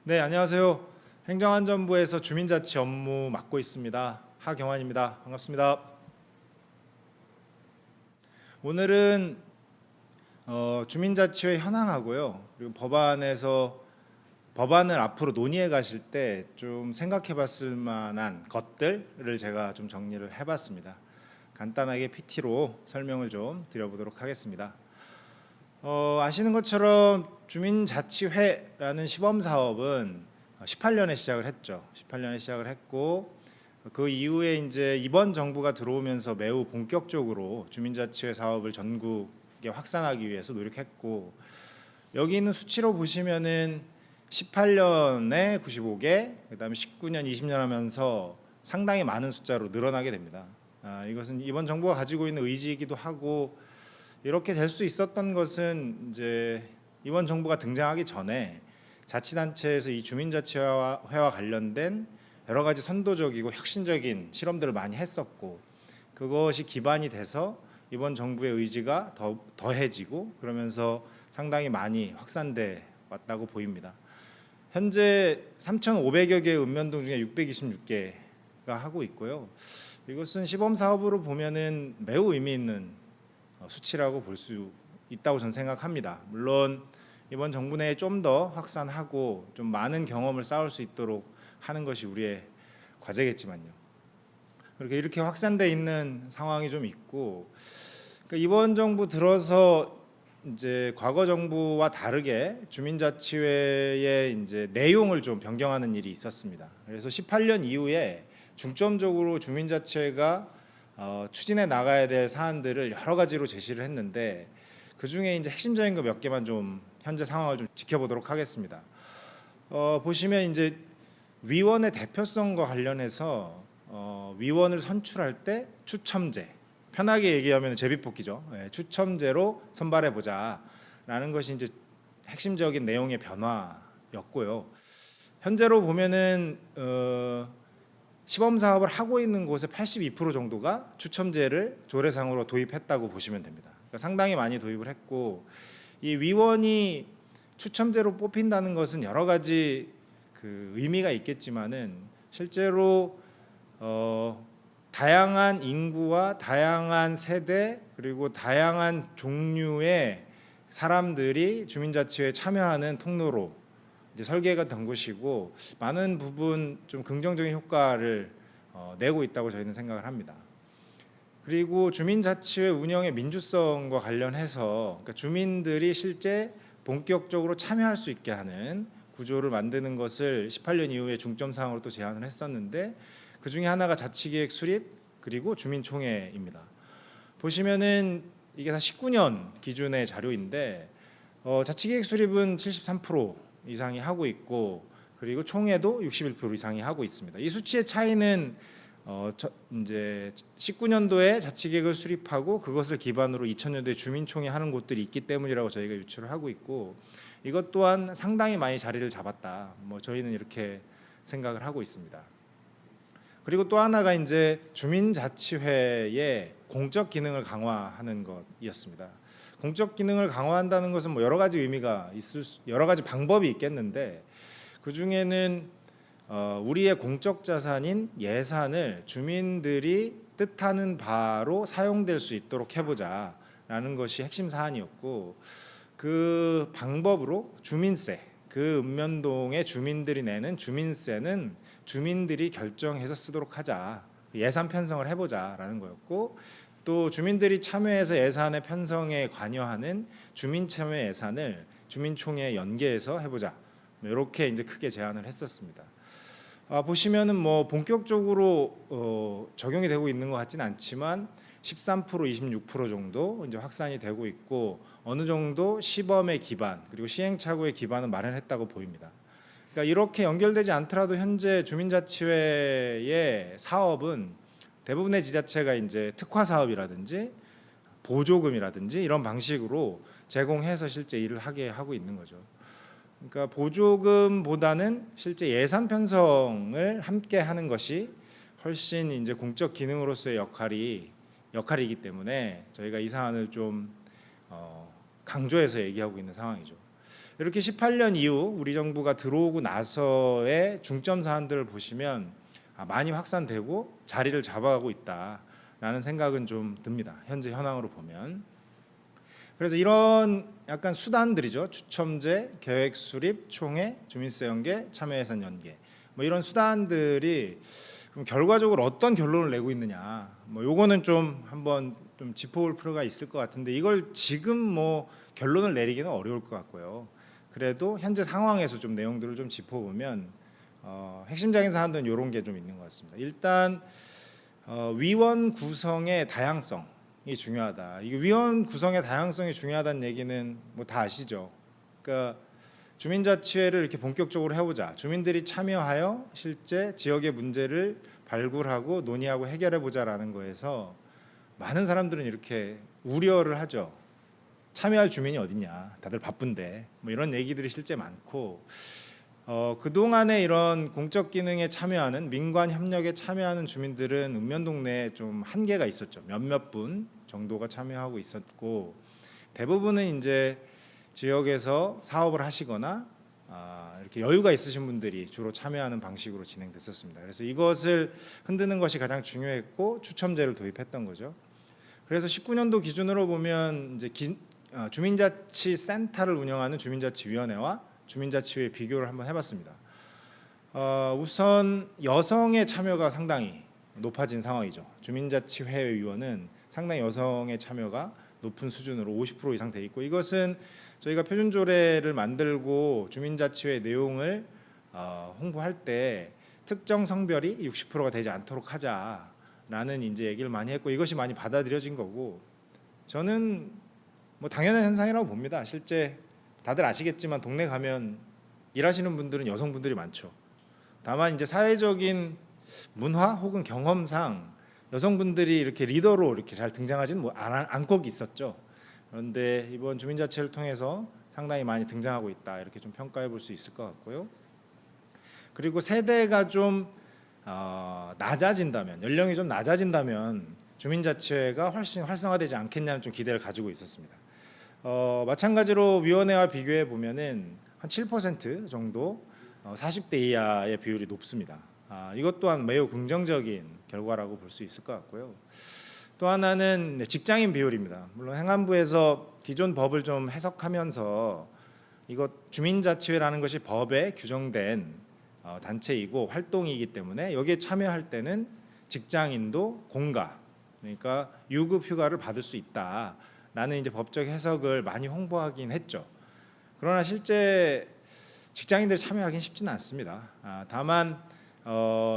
네, 안녕하세요. 행정안전부에서 주민자치 업무 맡고 있습니다. 하경환입니다. 반갑습니다. 오늘은 주민자치회 현황하고요. 그리고 법안을 앞으로 논의해 가실 때 좀 생각해 봤을 만한 것들을 제가 좀 정리를 해 봤습니다. 간단하게 PT로 설명을 좀 드려보도록 하겠습니다. 아시는 것처럼 주민자치회라는 시범 사업은 18년에 시작을 했죠. 18년에 시작을 했고 그 이후에 이제 이번 정부가 들어오면서 매우 본격적으로 주민자치회 사업을 전국에 확산하기 위해서 노력했고, 여기 있는 수치로 보시면은 18년에 95개, 그다음에 19년, 20년 하면서 상당히 많은 숫자로 늘어나게 됩니다. 이것은 이번 정부가 가지고 있는 의지이기도 하고, 이렇게 될 수 있었던 것은 이제 이번 정부가 등장하기 전에 자치단체에서 이 주민자치회와 관련된 여러 가지 선도적이고 혁신적인 실험들을 많이 했었고, 그것이 기반이 돼서 이번 정부의 의지가 더해지고 그러면서 상당히 많이 확산돼 왔다고 보입니다. 현재 3,500여 개의 읍면동 중에 626개가 하고 있고요. 이것은 시범 사업으로 보면은 매우 의미 있는 수치라고 볼 수 있다고 저는 생각합니다. 물론 이번 정부 내에 좀 더 확산하고 좀 많은 경험을 쌓을 수 있도록 하는 것이 우리의 과제겠지만요. 그렇게 이렇게 확산돼 있는 상황이 좀 있고, 그러니까 이번 정부 들어서 이제 과거 정부와 다르게 주민자치회의 이제 내용을 좀 변경하는 일이 있었습니다. 그래서 18년 이후에 중점적으로 주민자치회가 추진해 나가야 될 사안들을 여러 가지로 제시를 했는데, 그 중에 이제 핵심적인 거 몇 개만 좀 현재 상황을 좀 지켜보도록 하겠습니다. 보시면 이제 위원의 대표성과 관련해서 위원을 선출할 때 추첨제, 편하게 얘기하면 제비뽑기죠. 추첨제로 선발해 보자라는 것이 이제 핵심적인 내용의 변화였고요. 현재로 보면은 시범 사업을 하고 있는 곳의 82% 정도가 추첨제를 조례상으로 도입했다고 보시면 됩니다. 그러니까 상당히 많이 도입을 했고, 이 위원이 추첨제로 뽑힌다는 것은 여러 가지 그 의미가 있겠지만은 실제로 다양한 인구와 다양한 세대 그리고 다양한 종류의 사람들이 주민자치회에 참여하는 통로로 이제 설계가 된 것이고, 많은 부분 좀 긍정적인 효과를 내고 있다고 저희는 생각을 합니다. 그리고 주민자치회 운영의 민주성과 관련해서 그러니까 주민들이 실제 본격적으로 참여할 수 있게 하는 구조를 만드는 것을 18년 이후에 중점 사항으로 또 제안을 했었는데, 그 중에 하나가 자치계획 수립 그리고 주민총회입니다. 보시면은 이게 다 19년 기준의 자료인데 자치계획 수립은 73% 이상이 하고 있고, 그리고 총회도 61% 이상이 하고 있습니다. 이 수치의 차이는 이제 19년도에 자치계획을 수립하고 그것을 기반으로 2000년도에 주민총회 하는 곳들이 있기 때문이라고 저희가 유추를 하고 있고, 이것 또한 상당히 많이 자리를 잡았다. 저희는 이렇게 생각을 하고 있습니다. 그리고 또 하나가 이제 주민자치회의 공적 기능을 강화하는 것이었습니다. 공적 기능을 강화한다는 것은 여러 가지 의미가 여러 가지 방법이 있겠는데, 그 중에는 우리의 공적 자산인 예산을 주민들이 뜻하는 바로 사용될 수 있도록 해보자라는 것이 핵심 사안이었고, 그 방법으로 주민세, 그 읍면동의 주민들이 내는 주민세는 주민들이 결정해서 쓰도록 하자, 예산 편성을 해보자라는 거였고, 또 주민들이 참여해서 예산의 편성에 관여하는 주민참여 예산을 주민총회에 연계해서 해보자, 이렇게 이제 크게 제안을 했었습니다. 보시면은 본격적으로 적용이 되고 있는 것 같지는 않지만 13%, 26% 정도 이제 확산이 되고 있고, 어느 정도 시범의 기반 그리고 시행착오의 기반을 마련했다고 보입니다. 그러니까 이렇게 연결되지 않더라도 현재 주민자치회의 사업은 대부분의 지자체가 이제 특화 사업이라든지 보조금이라든지 이런 방식으로 제공해서 실제 일을 하게 하고 있는 거죠. 그러니까 보조금보다는 실제 예산 편성을 함께 하는 것이 훨씬 이제 공적 기능으로서의 역할이기 때문에 저희가 이 사안을 좀 강조해서 얘기하고 있는 상황이죠. 이렇게 18년 이후 우리 정부가 들어오고 나서의 중점 사안들을 보시면 많이 확산되고 자리를 잡아가고 있다라는 생각은 좀 듭니다. 현재 현황으로 보면. 그래서 이런 약간 수단들이죠. 추첨제, 계획 수립, 총회, 주민세 연계, 참여 예산 연계. 뭐 이런 수단들이 그럼 결과적으로 어떤 결론을 내고 있느냐. 뭐 요거는 좀 한번 좀 짚어볼 필요가 있을 것 같은데 이걸 지금 뭐 결론을 내리기는 어려울 것 같고요. 그래도 현재 상황에서 좀 내용들을 좀 짚어보면 핵심적인 사안들은 이런 게 좀 있는 것 같습니다. 일단 위원 구성의 다양성이 중요하다. 이게 위원 구성의 다양성이 중요하다는 얘기는 뭐 다 아시죠. 그러니까 주민자치회를 이렇게 본격적으로 해보자. 주민들이 참여하여 실제 지역의 문제를 발굴하고 논의하고 해결해보자라는 거에서 많은 사람들은 이렇게 우려를 하죠. 참여할 주민이 어딨냐, 다들 바쁜데 뭐 이런 얘기들이 실제 많고 그동안에 이런 공적 기능에 참여하는 민관 협력에 참여하는 주민들은 읍면동네에 좀 한계가 있었죠. 몇몇 분 정도가 참여하고 있었고 대부분은 이제 지역에서 사업을 하시거나 이렇게 여유가 있으신 분들이 주로 참여하는 방식으로 진행됐었습니다. 그래서 이것을 흔드는 것이 가장 중요했고 추첨제를 도입했던 거죠. 그래서 19년도 기준으로 보면 이제 주민자치센터를 운영하는 주민자치위원회와 주민자치회 비교를 한번 해봤습니다. 우선 여성의 참여가 상당히 높아진 상황이죠. 주민자치회 위원은 상당히 여성의 참여가 높은 수준으로 50% 이상 돼 있고 이것은 저희가 표준조례를 만들고 주민자치회 내용을 홍보할 때 특정 성별이 60%가 되지 않도록 하자라는 이제 얘기를 많이 했고 이것이 많이 받아들여진 거고 저는 뭐 당연한 현상이라고 봅니다. 실제 다들 아시겠지만 동네 가면 일하시는 분들은 여성분들이 많죠. 다만 이제 사회적인 문화 혹은 경험상 여성분들이 이렇게 리더로 이렇게 잘 등장하지는 않고 있었죠. 그런데 이번 주민자치회를 통해서 상당히 많이 등장하고 있다 이렇게 좀 평가해 볼 수 있을 것 같고요. 그리고 세대가 좀 낮아진다면 연령이 좀 낮아진다면 주민자치회가 훨씬 활성화되지 않겠냐는 좀 기대를 가지고 있었습니다. 마찬가지로 위원회와 비교해 보면은 한 7% 정도 40대 이하의 비율이 높습니다. 이것 또한 매우 긍정적인 결과라고 볼 수 있을 것 같고요. 또 하나는 직장인 비율입니다. 물론 행안부에서 기존 법을 좀 해석하면서 이것 주민자치회라는 것이 법에 규정된 단체이고 활동이기 때문에 여기에 참여할 때는 직장인도 공가 그러니까 유급 휴가를 받을 수 있다라는 이제 법적 해석을 많이 홍보하긴 했죠. 그러나 실제 직장인들이 참여하기는 쉽지는 않습니다. 다만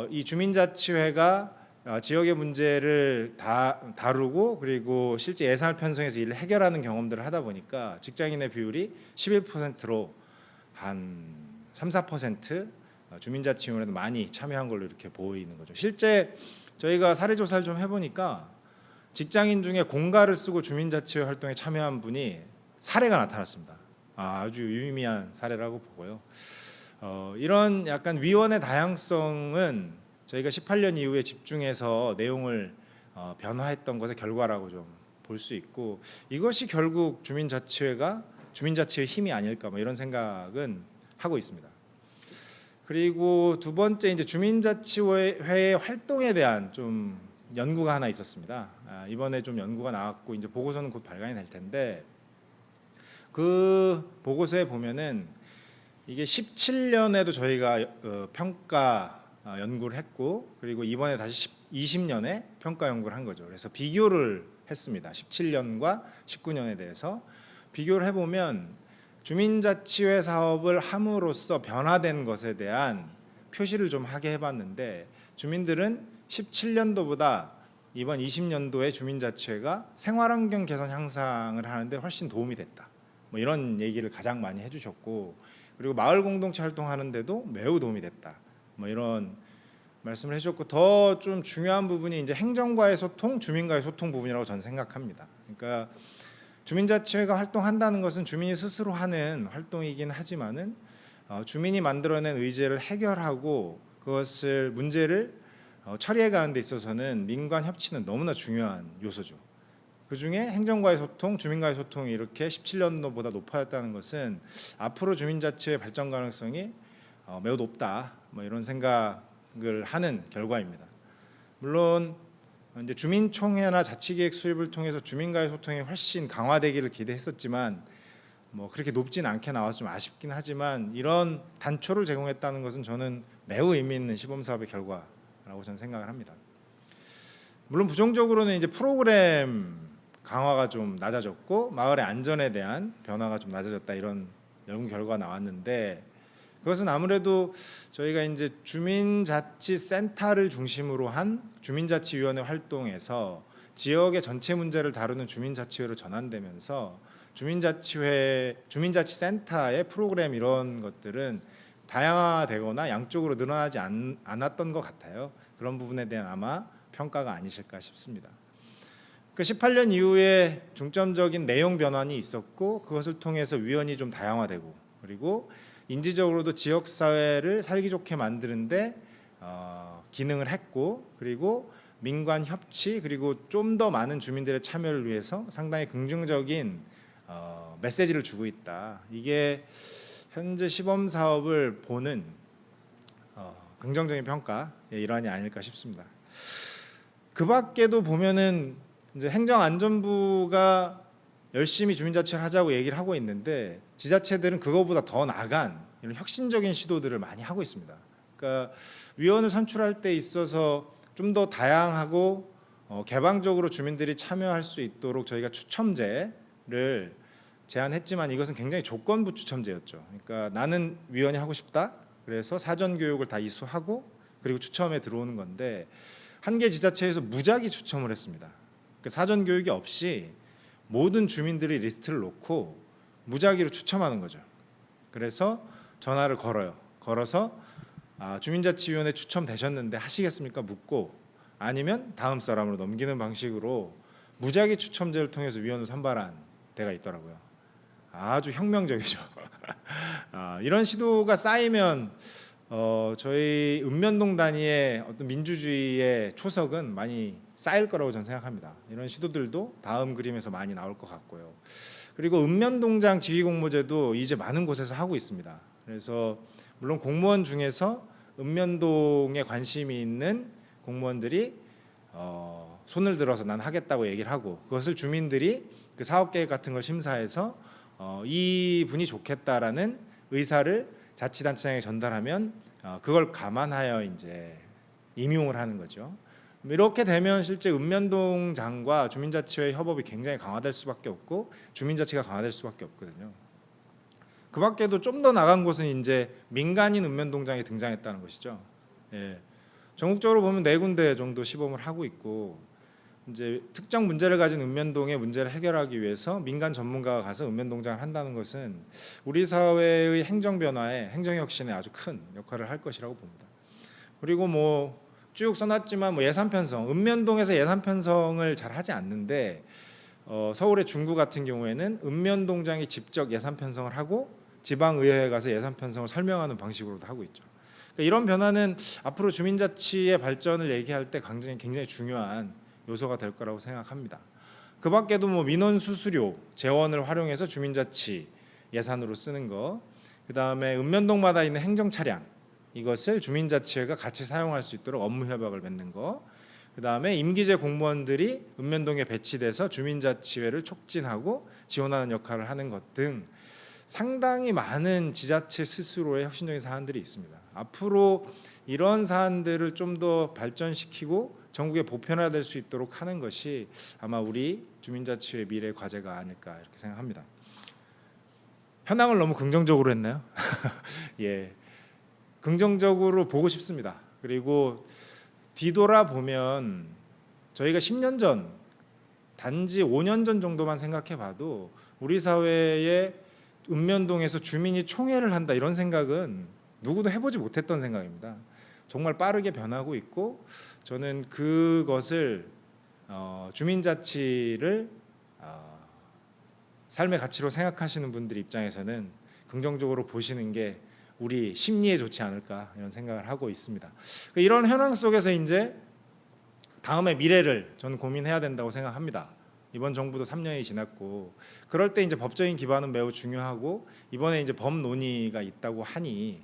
이 주민자치회가 지역의 문제를 다루고 그리고 실제 예산을 편성해서 일을 해결하는 경험들을 하다 보니까 직장인의 비율이 11%로 한 3-4% 주민자치위원회도 많이 참여한 걸로 이렇게 보이는 거죠. 실제 저희가 사례 조사를 좀 해보니까 직장인 중에 공가를 쓰고 주민자치회 활동에 참여한 분이 사례가 나타났습니다. 아주 유의미한 사례라고 보고요. 이런 약간 위원회 다양성은 저희가 18년 이후에 집중해서 내용을 변화했던 것의 결과라고 좀 볼 수 있고 이것이 결국 주민자치회의 힘이 아닐까 뭐 이런 생각은 하고 있습니다. 그리고 두 번째 이제 주민자치회의 활동에 대한 좀 연구가 하나 있었습니다. 이번에 좀 연구가 나왔고 이제 보고서는 곧 발간이 될 텐데 그 보고서에 보면은 이게 17년에도 저희가 평가 연구를 했고 그리고 이번에 다시 20년에 평가 연구를 한 거죠. 그래서 비교를 했습니다. 17년과 19년에 대해서 비교를 해보면 주민자치회 사업을 함으로써 변화된 것에 대한 표시를 좀 하게 해봤는데 주민들은 17년도보다 이번 20년도에 주민자치회가 생활환경 개선 향상을 하는데 훨씬 도움이 됐다. 뭐 이런 얘기를 가장 많이 해주셨고 그리고 마을 공동체 활동하는데도 매우 도움이 됐다. 뭐 이런 말씀을 해주셨고 더 좀 중요한 부분이 이제 행정과의 소통, 주민과의 소통 부분이라고 저는 생각합니다. 그러니까 주민자치회가 활동한다는 것은 주민이 스스로 하는 활동이긴 하지만은 주민이 만들어낸 의제를 해결하고 그것을 문제를 처리해 가는 데 있어서는 민관 협치는 너무나 중요한 요소죠. 그중에 행정과의 소통, 주민과의 소통이 이렇게 17년도보다 높아졌다는 것은 앞으로 주민자치의 발전 가능성이 매우 높다, 뭐 이런 생각을 하는 결과입니다. 물론 이제 주민총회나 자치계획 수립을 통해서 주민과의 소통이 훨씬 강화되기를 기대했었지만 뭐 그렇게 높진 않게 나와서 좀 아쉽긴 하지만 이런 단초를 제공했다는 것은 저는 매우 의미 있는 시범 사업의 결과라고 저는 생각을 합니다. 물론 부정적으로는 이제 프로그램 강화가 좀 낮아졌고 마을의 안전에 대한 변화가 좀 낮아졌다, 이런 연구 결과가 나왔는데, 그것은 아무래도 저희가 이제 주민자치센터를 중심으로 한 주민자치위원회 활동에서 지역의 전체 문제를 다루는 주민자치회로 전환되면서 주민자치센터의 프로그램 이런 것들은 다양화되거나 양쪽으로 늘어나지 않았던 것 같아요. 그런 부분에 대한 아마 평가가 아니실까 싶습니다. 그 18년 이후에 중점적인 내용 변환이 있었고 그것을 통해서 위원이 좀 다양화되고, 그리고 인지적으로도 지역 사회를 살기 좋게 만드는데 기능을 했고, 그리고 민관 협치, 그리고 좀 더 많은 주민들의 참여를 위해서 상당히 긍정적인 메시지를 주고 있다. 이게 현재 시범 사업을 보는 긍정적인 평가의 일환이 아닐까 싶습니다. 그 밖에도 보면은 이제 행정안전부가 열심히 주민자치를 하자고 얘기를 하고 있는데 지자체들은 그거보다 더 나간 이런 혁신적인 시도들을 많이 하고 있습니다. 그러니까 위원을 선출할 때 있어서 좀 더 다양하고 개방적으로 주민들이 참여할 수 있도록 저희가 추첨제를 제안했지만 이것은 굉장히 조건부 추첨제였죠. 그러니까 나는 위원이 하고 싶다, 그래서 사전 교육을 다 이수하고 그리고 추첨에 들어오는 건데 한 개 지자체에서 무작위 추첨을 했습니다. 그 사전 교육이 없이 모든 주민들이 리스트를 놓고 무작위로 추첨하는 거죠. 그래서 전화를 걸어서 주민자치위원회 추첨되셨는데 하시겠습니까? 묻고, 아니면 다음 사람으로 넘기는 방식으로 무작위 추첨제를 통해서 위원을 선발한 데가 있더라고요. 아주 혁명적이죠. 이런 시도가 쌓이면 저희 읍면동 단위의 어떤 민주주의의 초석은 많이 쌓일 거라고 저는 생각합니다. 이런 시도들도 다음 그림에서 많이 나올 것 같고요. 그리고 읍면동장 지휘공모제도 이제 많은 곳에서 하고 있습니다. 그래서 물론 공무원 중에서 읍면동에 관심이 있는 공무원들이 손을 들어서 난 하겠다고 얘기를 하고, 그것을 주민들이 그 사업 계획 같은 걸 심사해서 이 분이 좋겠다라는 의사를 자치단체장에 전달하면 그걸 감안하여 이제 임용을 하는 거죠. 이렇게 되면 실제 읍면동장과 주민자치회 협업이 굉장히 강화될 수밖에 없고 주민자치가 강화될 수밖에 없거든요. 그 밖에도 좀 더 나간 곳은 이제 민간인 읍면동장이 등장했다는 것이죠. 예. 전국적으로 보면 4군데 정도 시범을 하고 있고, 이제 특정 문제를 가진 읍면동의 문제를 해결하기 위해서 민간 전문가가 가서 읍면동장을 한다는 것은 우리 사회의 행정 변화에, 행정 혁신에 아주 큰 역할을 할 것이라고 봅니다. 그리고 뭐 쭉 써놨지만 뭐 예산 편성, 읍면동에서 예산 편성을 잘 하지 않는데 서울의 중구 같은 경우에는 읍면동장이 직접 예산 편성을 하고 지방의회에 가서 예산 편성을 설명하는 방식으로도 하고 있죠. 그러니까 이런 변화는 앞으로 주민자치의 발전을 얘기할 때 굉장히 중요한 요소가 될 거라고 생각합니다. 그 밖에도 뭐 민원 수수료, 재원을 활용해서 주민자치 예산으로 쓰는 거, 그 다음에 읍면동마다 있는 행정 차량, 이것을 주민자치회가 같이 사용할 수 있도록 업무 협약을 맺는 거, 그 다음에 임기제 공무원들이 읍면동에 배치돼서 주민자치회를 촉진하고 지원하는 역할을 하는 것 등 상당히 많은 지자체 스스로의 혁신적인 사안들이 있습니다. 앞으로 이런 사안들을 좀 더 발전시키고 전국에 보편화될 수 있도록 하는 것이 아마 우리 주민자치회 미래 과제가 아닐까 이렇게 생각합니다. 현황을 너무 긍정적으로 했나요? 예, 긍정적으로 보고 싶습니다. 그리고 뒤돌아보면 저희가 10년 전, 단지 5년 전 정도만 생각해봐도 우리 사회에 읍면동에서 주민이 총회를 한다 이런 생각은 누구도 해보지 못했던 생각입니다. 정말 빠르게 변하고 있고 저는 그것을 주민자치를 삶의 가치로 생각하시는 분들 입장에서는 긍정적으로 보시는 게 우리 심리에 좋지 않을까 이런 생각을 하고 있습니다. 이런 현황 속에서 이제 다음의 미래를 저는 고민해야 된다고 생각합니다. 이번 정부도 3년이 지났고 그럴 때 이제 법적인 기반은 매우 중요하고 이번에 이제 법 논의가 있다고 하니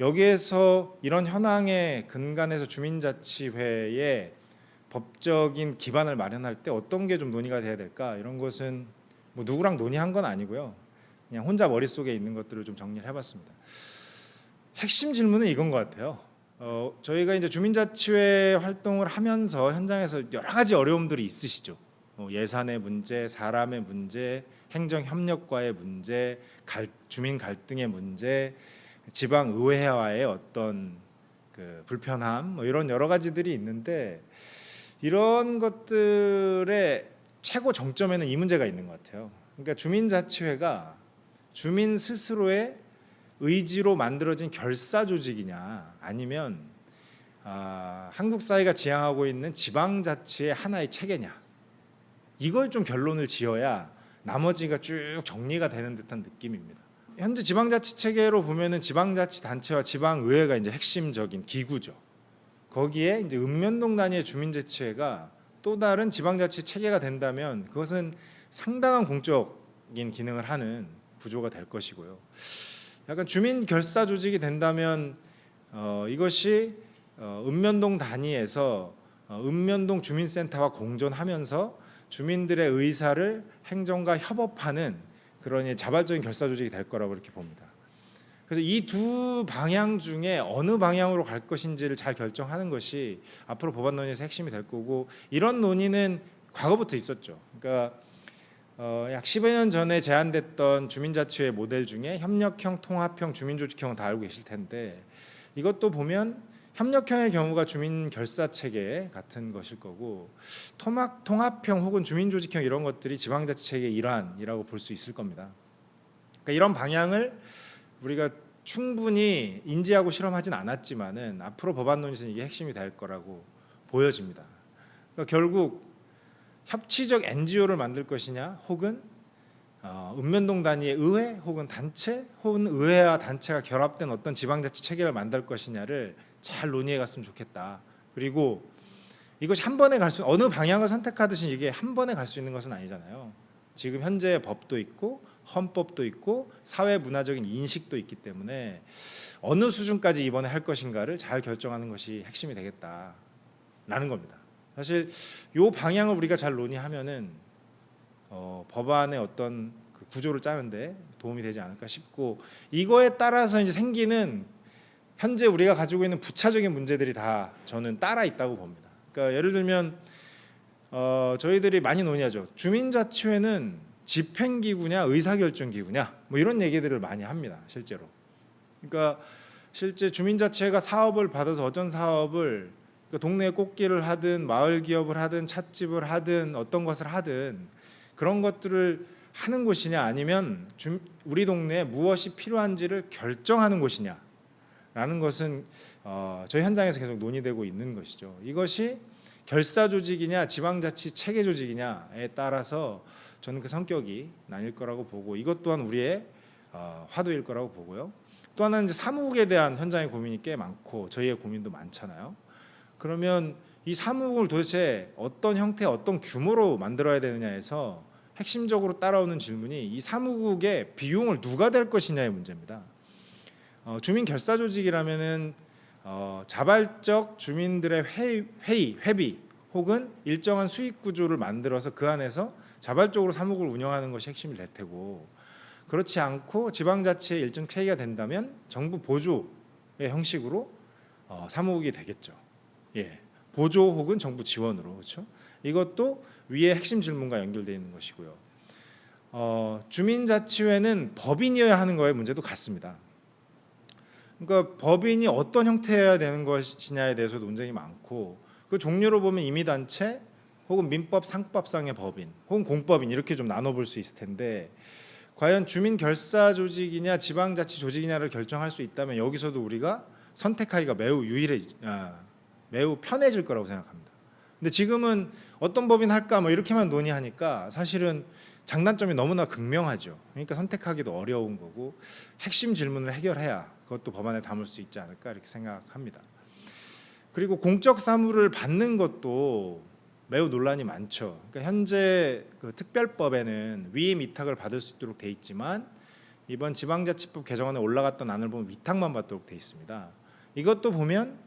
여기에서 이런 현황에 근간해서 주민자치회의 법적인 기반을 마련할 때 어떤 게 좀 논의가 돼야 될까 이런 것은 뭐 누구랑 논의한 건 아니고요. 그냥 혼자 머릿속에 있는 것들을 좀 정리를 해봤습니다. 핵심 질문은 이건 것 같아요. 저희가 이제 주민자치회 활동을 하면서 현장에서 여러 가지 어려움들이 있으시죠. 예산의 문제, 사람의 문제, 행정협력과의 문제, 주민 갈등의 문제, 지방 의회와의 어떤 그 불편함, 뭐 이런 여러 가지들이 있는데 이런 것들의 최고 정점에는 이 문제가 있는 것 같아요. 그러니까 주민자치회가 주민 스스로의 의지로 만들어진 결사 조직이냐 아니면 한국 사회가 지향하고 있는 지방자치의 하나의 체계냐 이걸 좀 결론을 지어야 나머지가 쭉 정리가 되는 듯한 느낌입니다. 현재 지방자치 체계로 보면은 지방자치단체와 지방의회가 이제 핵심적인 기구죠. 거기에 이제 읍면동 단위의 주민자치회가 또 다른 지방자치 체계가 된다면 그것은 상당한 공적인 기능을 하는 구조가 될 것이고요. 약간 주민 결사 조직이 된다면 이것이 읍면동 단위에서 읍면동 주민센터와 공존하면서 주민들의 의사를 행정과 협업하는 그런 자발적인 결사 조직이 될 거라고 이렇게 봅니다. 그래서 이 두 방향 중에 어느 방향으로 갈 것인지를 잘 결정하는 것이 앞으로 법안 논의에서 핵심이 될 거고 이런 논의는 과거부터 있었죠. 그러니까 약 10여 년 전에 제안됐던 주민자치회 모델 중에 협력형, 통합형, 주민조직형은 다 알고 계실 텐데 이것도 보면 협력형의 경우가 주민결사체계 같은 것일 거고 통합형 혹은 주민조직형 이런 것들이 지방자치체계의 일환이라고 볼 수 있을 겁니다. 그러니까 이런 방향을 우리가 충분히 인지하고 실험하진 않았지만은 앞으로 법안 논의에서는 이게 핵심이 될 거라고 보여집니다. 그러니까 결국 협치적 NGO를 만들 것이냐 혹은 읍면동 단위의 의회 혹은 단체 혹은 의회와 단체가 결합된 어떤 지방자치 체계를 만들 것이냐를 잘 논의해 갔으면 좋겠다. 그리고 이것이 한 번에 갈 수 어느 방향을 선택하듯이 이게 한 번에 갈 수 있는 것은 아니잖아요. 지금 현재 법도 있고 헌법도 있고 사회 문화적인 인식도 있기 때문에 어느 수준까지 이번에 할 것인가를 잘 결정하는 것이 핵심이 되겠다라는 겁니다. 사실 이 방향을 우리가 잘 논의하면은 법안의 어떤 그 구조를 짜는데 도움이 되지 않을까 싶고 이거에 따라서 이제 생기는 현재 우리가 가지고 있는 부차적인 문제들이 다 저는 따라 있다고 봅니다. 그러니까 예를 들면 저희들이 많이 논의하죠. 주민자치회는 집행기구냐 의사결정기구냐 뭐 이런 얘기들을 많이 합니다. 실제로. 그러니까 실제 주민자치회가 사업을 받아서 어떤 사업을 동네 꽃길을 하든 마을 기업을 하든 찻집을 하든 어떤 것을 하든 그런 것들을 하는 곳이냐 아니면 우리 동네에 무엇이 필요한지를 결정하는 곳이냐라는 것은 저희 현장에서 계속 논의되고 있는 것이죠. 이것이 결사 조직이냐 지방자치 체계 조직이냐에 따라서 저는 그 성격이 나뉠 거라고 보고 이것 또한 우리의 화두일 거라고 보고요. 또 하나는 이제 사무국에 대한 현장의 고민이 꽤 많고 저희의 고민도 많잖아요. 그러면 이 사무국을 도대체 어떤 형태, 어떤 규모로 만들어야 되느냐에서 핵심적으로 따라오는 질문이 이 사무국의 비용을 누가 댈 것이냐의 문제입니다. 주민 결사 조직이라면은 자발적 주민들의 회비 혹은 일정한 수익 구조를 만들어서 그 안에서 자발적으로 사무국을 운영하는 것이 핵심이 될 테고 그렇지 않고 지방자치의 일정 체계가 된다면 정부 보조의 형식으로 사무국이 되겠죠. 예, 보조 혹은 정부 지원으로 그렇죠. 이것도 위의 핵심 질문과 연결되어 있는 것이고요. 주민자치회는 법인이어야 하는 거의 문제도 같습니다. 그러니까 법인이 어떤 형태여야 되는 것이냐에 대해서 논쟁이 많고 그 종류로 보면 임의단체 혹은 민법 상법상의 법인 혹은 공법인 이렇게 좀 나눠볼 수 있을 텐데 과연 주민결사 조직이냐 지방자치 조직이냐를 결정할 수 있다면 여기서도 우리가 선택하기가 매우 편해질 거라고 생각합니다. 근데 지금은 어떤 법인 할까 뭐 이렇게만 논의하니까 사실은 장단점이 너무나 극명하죠. 그러니까 선택하기도 어려운 거고 핵심 질문을 해결해야 그것도 법안에 담을 수 있지 않을까 이렇게 생각합니다. 그리고 공적 사무를 받는 것도 매우 논란이 많죠. 그러니까 현재 그 특별법에는 위임 위탁을 받을 수 있도록 돼 있지만 이번 지방자치법 개정안에 올라갔던 안을 보면 위탁만 받도록 돼 있습니다. 이것도 보면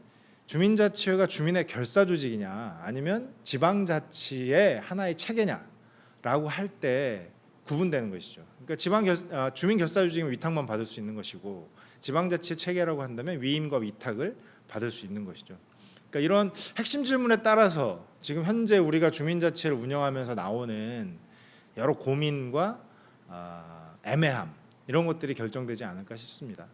주민자치회가 주민의 결사 조직이냐 아니면 지방자치의 하나의 체계냐라고 할 때 구분되는 것이죠. 그러니까 주민 결사 조직은 위탁만 받을 수 있는 것이고 지방자치 체계라고 한다면 위임과 위탁을 받을 수 있는 것이죠. 그러니까 이런 핵심 질문에 따라서 지금 현재 우리가 주민자치를 운영하면서 나오는 여러 고민과 애매함 이런 것들이 결정되지 않을까 싶습니다.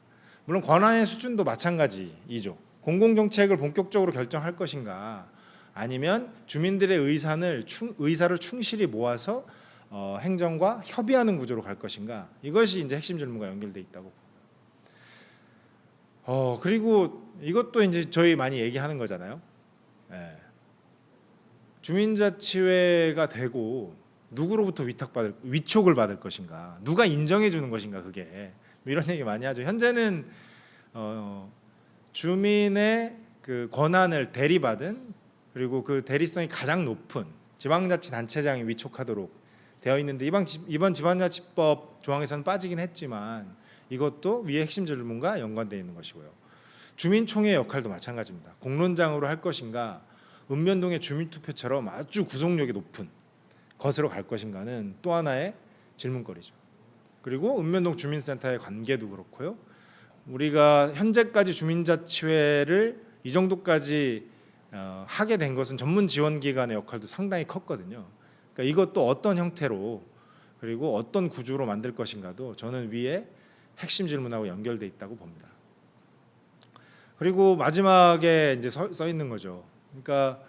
물론 권한의 수준도 마찬가지이죠. 공공정책을 본격적으로 결정할 것인가 아니면 주민들의 의사를 충실히 모아서 행정과 협의하는 구조로 갈 것인가 이것이 이제 핵심 질문과 연결돼 있다고. 그리고 이것도 이제 저희 많이 얘기하는 거잖아요. 예. 주민자치회가 되고 누구로부터 위촉을 받을 것인가, 누가 인정해 주는 것인가 그게 이런 얘기 많이 하죠. 현재는 주민의 그 권한을 대리받은 그리고 그 대리성이 가장 높은 지방자치단체장이 위촉하도록 되어 있는데 이번 지방자치법 조항에서는 빠지긴 했지만 이것도 위의 핵심 질문과 연관되어 있는 것이고요. 주민총회 역할도 마찬가지입니다. 공론장으로 할 것인가 읍면동의 주민투표처럼 아주 구속력이 높은 것으로 갈 것인가는 또 하나의 질문거리죠. 그리고 읍면동 주민센터의 관계도 그렇고요. 우리가 현재까지 주민자치회를 이 정도까지 하게 된 것은 전문지원기관의 역할도 상당히 컸거든요. 그러니까 이것도 어떤 형태로 그리고 어떤 구조로 만들 것인가도 저는 위에 핵심 질문하고 연결돼 있다고 봅니다. 그리고 마지막에 이제 써 있는 거죠. 그러니까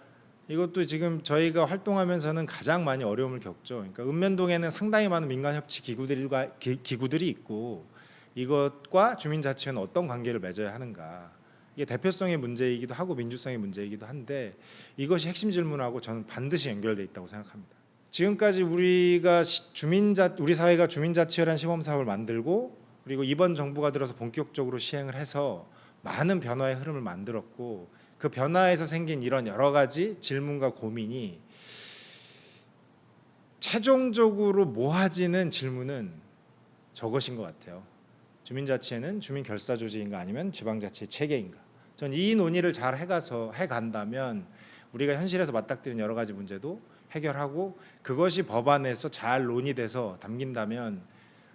이것도 지금 저희가 활동하면서는 가장 많이 어려움을 겪죠. 그러니까 읍면동에는 상당히 많은 민간협치 기구들이 있고 이것과 주민자치회는 어떤 관계를 맺어야 하는가. 이게 대표성의 문제이기도 하고 민주성의 문제이기도 한데 이것이 핵심 질문하고 저는 반드시 연결돼 있다고 생각합니다. 지금까지 우리 사회가 주민자치회라는 시범 사업을 만들고 그리고 이번 정부가 들어서 본격적으로 시행을 해서 많은 변화의 흐름을 만들었고 그 변화에서 생긴 이런 여러 가지 질문과 고민이 최종적으로 모아지는 질문은 저것인 것 같아요. 주민자치회는 주민결사조직인가 아니면 지방자치 체계인가. 전 이 논의를 잘 해간다면 우리가 현실에서 맞닥뜨리는 여러 가지 문제도 해결하고 그것이 법안에서 잘 논의돼서 담긴다면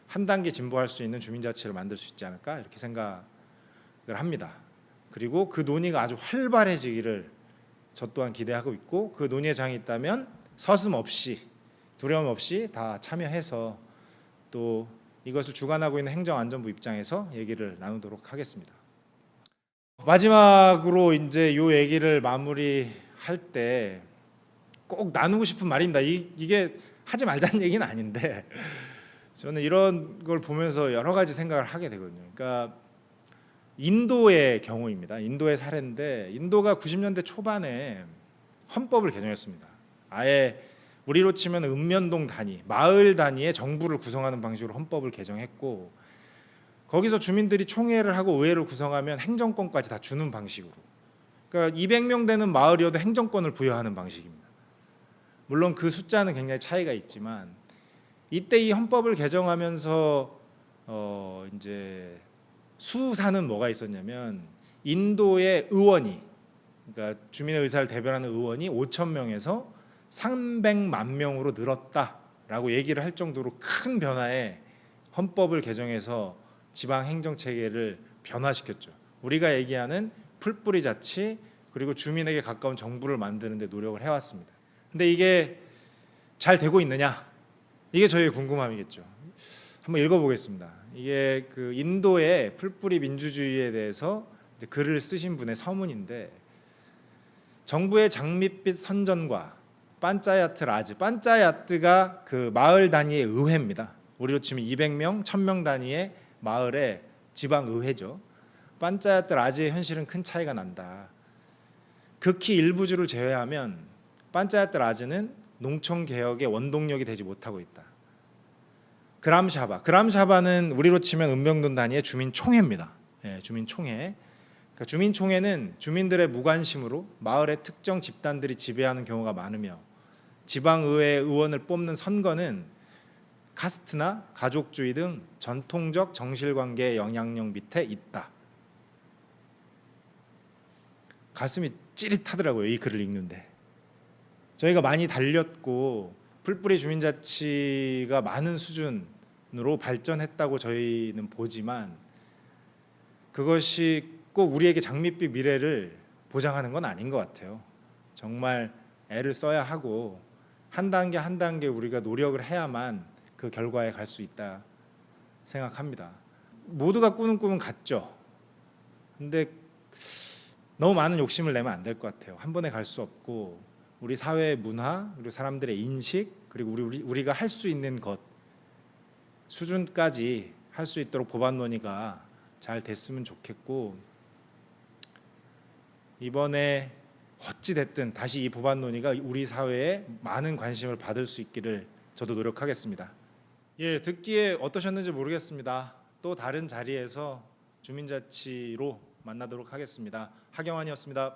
한 단계 진보할 수 있는 주민자치를 만들 수 있지 않을까 이렇게 생각을 합니다. 그리고 그 논의가 아주 활발해지기를 저 또한 기대하고 있고 그 논의의 장이 있다면 서슴없이 두려움 없이 다 참여해서 또 이것을 주관하고 있는 행정안전부 입장에서 얘기를 나누도록 하겠습니다. 마지막으로 이제 이 얘기를 마무리할 때 꼭 나누고 싶은 말입니다. 이게 하지 말자는 얘기는 아닌데 저는 이런 걸 보면서 여러 가지 생각을 하게 되거든요. 그러니까 인도의 경우입니다. 인도의 사례인데 인도가 90년대 초반에 헌법을 개정했습니다. 아예 우리로 치면 읍면동 단위, 마을 단위의 정부를 구성하는 방식으로 헌법을 개정했고 거기서 주민들이 총회를 하고 의회를 구성하면 행정권까지 다 주는 방식으로. 그러니까 200명 되는 마을이어도 행정권을 부여하는 방식입니다. 물론 그 숫자는 굉장히 차이가 있지만 이때 이 헌법을 개정하면서 이제 수사는 뭐가 있었냐면 인도의 의원이 그러니까 주민의 의사를 대변하는 의원이 5천 명에서 300만 명으로 늘었다라고 얘기를 할 정도로 큰 변화에 헌법을 개정해서 지방 행정 체계를 변화시켰죠. 우리가 얘기하는 풀뿌리 자치 그리고 주민에게 가까운 정부를 만드는 데 노력을 해왔습니다. 근데 이게 잘 되고 있느냐? 이게 저희의 궁금함이겠죠. 한번 읽어보겠습니다. 이게 그 인도의 풀뿌리 민주주의에 대해서 이제 글을 쓰신 분의 서문인데 정부의 장밋빛 선전과 판짜야트 라즈, 판짜야트가 그 마을 단위의 의회입니다. 우리로 치면 200명, 1000명 단위의 마을의 지방 의회죠. 판짜야트 라즈의 현실은 큰 차이가 난다. 극히 일부주를 제외하면 판짜야트 라즈는 농촌 개혁의 원동력이 되지 못하고 있다. 그람샤바는 우리로 치면 읍면동 단위의 주민총회입니다. 예, 주민총회. 그러니까 주민총회는 주민들의 무관심으로 마을의 특정 집단들이 지배하는 경우가 많으며 지방의회 의원을 뽑는 선거는 카스트나 가족주의 등 전통적 정실관계의 영향력 밑에 있다. 가슴이 찌릿하더라고요, 이 글을 읽는데. 저희가 많이 달렸고 풀뿌리 주민자치가 많은 수준으로 발전했다고 저희는 보지만 그것이 꼭 우리에게 장밋빛 미래를 보장하는 건 아닌 것 같아요. 정말 애를 써야 하고 한 단계 한 단계 우리가 노력을 해야만 그 결과에 갈 수 있다 생각합니다. 모두가 꾸는 꿈은 같죠. 근데 너무 많은 욕심을 내면 안 될 것 같아요. 한 번에 갈 수 없고 우리 사회의 문화 그리고 사람들의 인식 그리고 우리가 할 수 있는 것 수준까지 할 수 있도록 법안 논의가 잘 됐으면 좋겠고 이번에 어찌 됐든 다시 이 법안 논의가 우리 사회에 많은 관심을 받을 수 있기를 저도 노력하겠습니다. 예, 듣기에 어떠셨는지 모르겠습니다. 또 다른 자리에서 주민자치로 만나도록 하겠습니다. 하경환이었습니다.